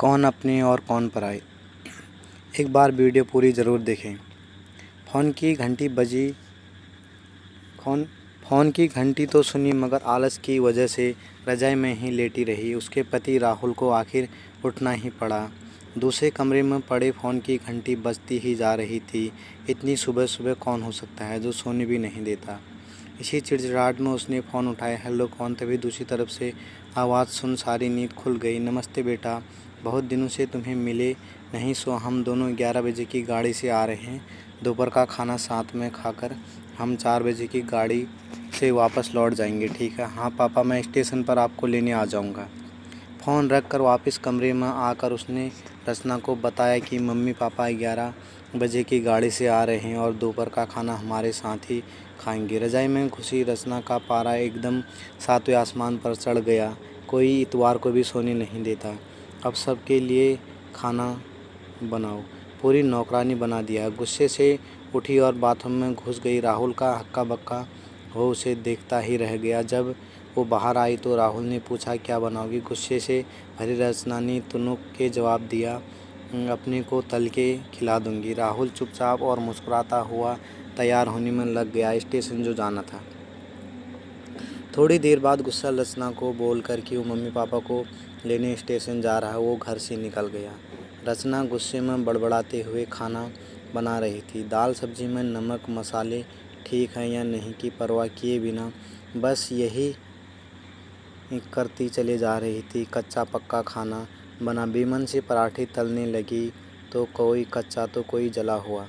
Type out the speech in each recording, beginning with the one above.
कौन अपने और कौन पराए। एक बार वीडियो पूरी ज़रूर देखें। फ़ोन की घंटी बजी। फ़ोन की घंटी तो सुनी मगर आलस की वजह से रज़ाई में ही लेटी रही। उसके पति राहुल को आखिर उठना ही पड़ा। दूसरे कमरे में पड़े फ़ोन की घंटी बजती ही जा रही थी। इतनी सुबह सुबह कौन हो सकता है जो सोने भी नहीं देता। इसी चिड़चिड़ाहट में उसने फ़ोन उठाया। हेलो कौन। तभी दूसरी तरफ से आवाज़ सुन सारी नींद खुल गई। नमस्ते बेटा, बहुत दिनों से तुम्हें मिले नहीं, सो हम दोनों 11 बजे की गाड़ी से आ रहे हैं। दोपहर का खाना साथ में खाकर हम 4 बजे की गाड़ी से वापस लौट जाएंगे, ठीक है। हाँ पापा, मैं स्टेशन पर आपको लेने आ जाऊंगा। फ़ोन रख कर वापस कमरे में आकर उसने रचना को बताया कि मम्मी पापा 11 बजे की गाड़ी से आ रहे हैं और दोपहर का खाना हमारे साथ ही खाएंगे। रज़ाई में घुसी रचना का पारा एकदम सातवें आसमान पर चढ़ गया। कोई इतवार को भी सोने नहीं देता। अब सबके लिए खाना बनाओ, पूरी नौकरानी बना दिया। गुस्से से उठी और बाथरूम में घुस गई। राहुल का हक्का बक्का हो उसे देखता ही रह गया। जब वो बाहर आई तो राहुल ने पूछा, क्या बनाओगी। गुस्से से भरी रचना ने तुनक के जवाब दिया, अपने को तल के खिला दूंगी। राहुल चुपचाप और मुस्कुराता हुआ तैयार होने में लग गया, स्टेशन जो जाना था। थोड़ी देर बाद गुस्सा रचना को बोलकर कि वो मम्मी पापा को लेने स्टेशन जा रहा है, वो घर से निकल गया। रचना गुस्से में बड़बड़ाते हुए खाना बना रही थी। दाल सब्जी में नमक मसाले ठीक हैं या नहीं की परवाह किए बिना बस यही करती चले जा रही थी। कच्चा पक्का खाना बना। बेमन से पराठे तलने लगी, तो कोई कच्चा तो कोई जला हुआ।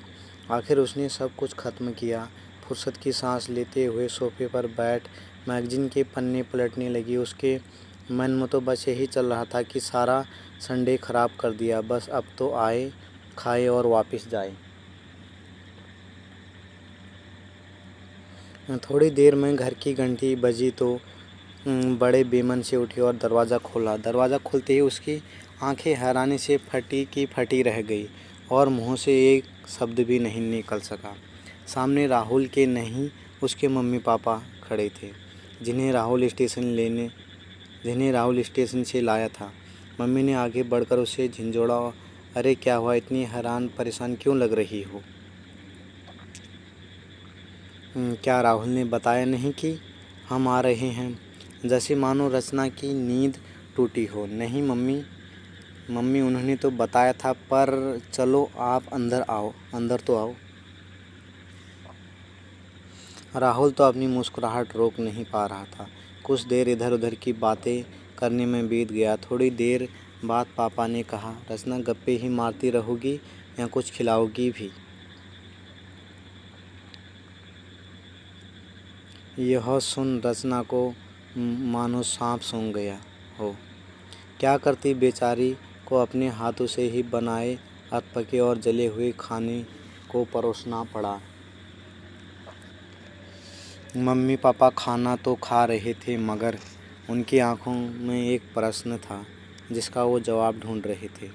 आखिर उसने सब कुछ खत्म किया। फुर्सत की सांस लेते हुए सोफे पर बैठ मैगजीन के पन्ने पलटने लगी। उसके मन में तो बस यही चल रहा था कि सारा संडे खराब कर दिया, बस अब तो आए, खाए और वापस जाए। थोड़ी देर में घर की घंटी बजी तो बड़े बेमन से उठी और दरवाज़ा खोला। दरवाज़ा खुलते ही उसकी आंखें हैरानी से फटी की फटी रह गई और मुंह से एक शब्द भी नहीं निकल सका। सामने राहुल के नहीं, उसके मम्मी पापा खड़े थे, जिन्हें राहुल स्टेशन से लाया था। मम्मी ने आगे बढ़कर उसे झिंझोड़ा, अरे क्या हुआ, इतनी हैरान परेशान क्यों लग रही हो। क्या राहुल ने बताया नहीं कि हम आ रहे हैं। जैसे मानो रचना की नींद टूटी हो। नहीं मम्मी उन्होंने तो बताया था, पर चलो आप अंदर आओ, अंदर तो आओ। राहुल तो अपनी मुस्कुराहट रोक नहीं पा रहा था। कुछ देर इधर उधर की बातें करने में बीत गया। थोड़ी देर बाद पापा ने कहा, रचना गप्पे ही मारती रहोगी या कुछ खिलाओगी भी। यह सुन रचना को मानो सांप सूंघ गया हो। क्या करती, बेचारी को अपने हाथों से ही बनाए अधपके और जले हुए खाने को परोसना पड़ा। मम्मी पापा खाना तो खा रहे थे मगर उनकी आंखों में एक प्रश्न था जिसका वो जवाब ढूंढ रहे थे।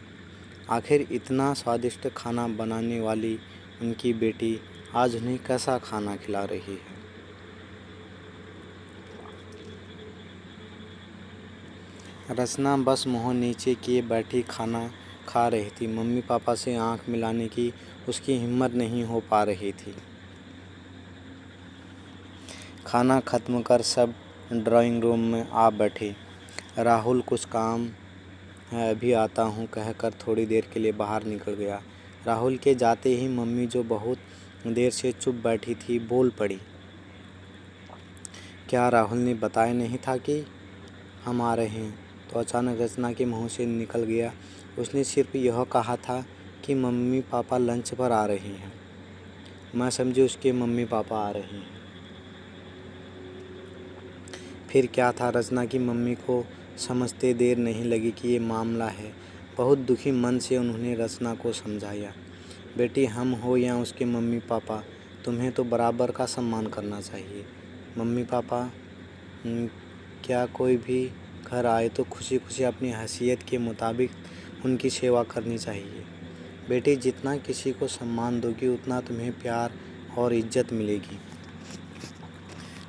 आखिर इतना स्वादिष्ट खाना बनाने वाली उनकी बेटी आज उन्हें कैसा खाना खिला रही है। रचना बस मुँह नीचे किए बैठी खाना खा रही थी। मम्मी पापा से आंख मिलाने की उसकी हिम्मत नहीं हो पा रही थी। खाना खत्म कर सब ड्राइंग रूम में आ बैठे। राहुल कुछ काम है, अभी आता हूँ कहकर थोड़ी देर के लिए बाहर निकल गया। राहुल के जाते ही मम्मी, जो बहुत देर से चुप बैठी थी, बोल पड़ी, क्या राहुल ने बताया नहीं था कि हम आ रहे हैं। तो अचानक रचना के मुंह से निकल गया, उसने सिर्फ यह कहा था कि मम्मी पापा लंच पर आ रहे हैं। मैं समझी उसके मम्मी पापा आ रहे हैं। फिर क्या था, रचना की मम्मी को समझते देर नहीं लगी कि ये मामला है। बहुत दुखी मन से उन्होंने रचना को समझाया, बेटी हम हो या उसके मम्मी पापा, तुम्हें तो बराबर का सम्मान करना चाहिए। मम्मी पापा क्या कोई भी घर आए तो खुशी खुशी अपनी हैसियत के मुताबिक उनकी सेवा करनी चाहिए। बेटी जितना किसी को सम्मान दोगी उतना तुम्हें प्यार और इज्जत मिलेगी।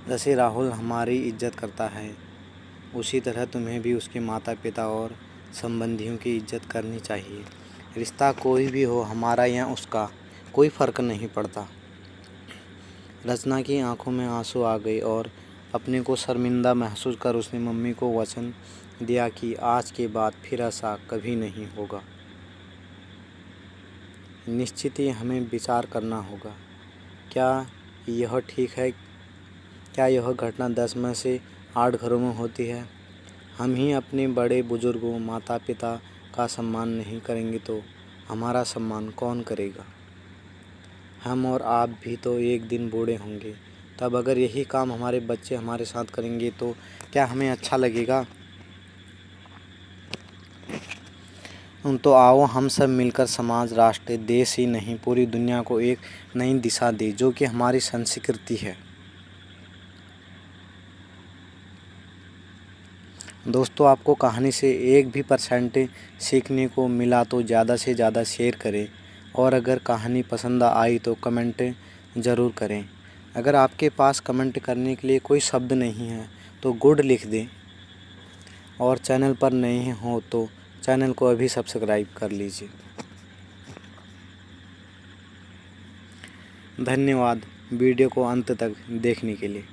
जैसे राहुल हमारी इज्जत करता है, उसी तरह तुम्हें भी उसके माता पिता और संबंधियों की इज्जत करनी चाहिए। रिश्ता कोई भी हो, हमारा या उसका, कोई फ़र्क नहीं पड़ता। रचना की आंखों में आंसू आ गए और अपने को शर्मिंदा महसूस कर उसने मम्मी को वचन दिया कि आज के बाद फिर ऐसा कभी नहीं होगा। निश्चित ही हमें विचार करना होगा, क्या यह ठीक है? क्या यह घटना 10 में से 8 घरों में होती है? हम ही अपने बड़े बुजुर्गों, माता पिता का सम्मान नहीं करेंगे तो हमारा सम्मान कौन करेगा? हम और आप भी तो एक दिन बूढ़े होंगे, तब अगर यही काम हमारे बच्चे हमारे साथ करेंगे तो क्या हमें अच्छा लगेगा? तो आओ हम सब मिलकर समाज, राष्ट्र, देश ही नहीं पूरी दुनिया को एक नई दिशा दें, जो कि हमारी संस्कृति है। दोस्तों, आपको कहानी से 1 भी % सीखने को मिला तो ज़्यादा से ज़्यादा शेयर करें और अगर कहानी पसंद आई तो कमेंट ज़रूर करें। अगर आपके पास कमेंट करने के लिए कोई शब्द नहीं है तो गुड लिख दें और चैनल पर नए हो तो चैनल को अभी सब्सक्राइब कर लीजिए। धन्यवाद वीडियो को अंत तक देखने के लिए।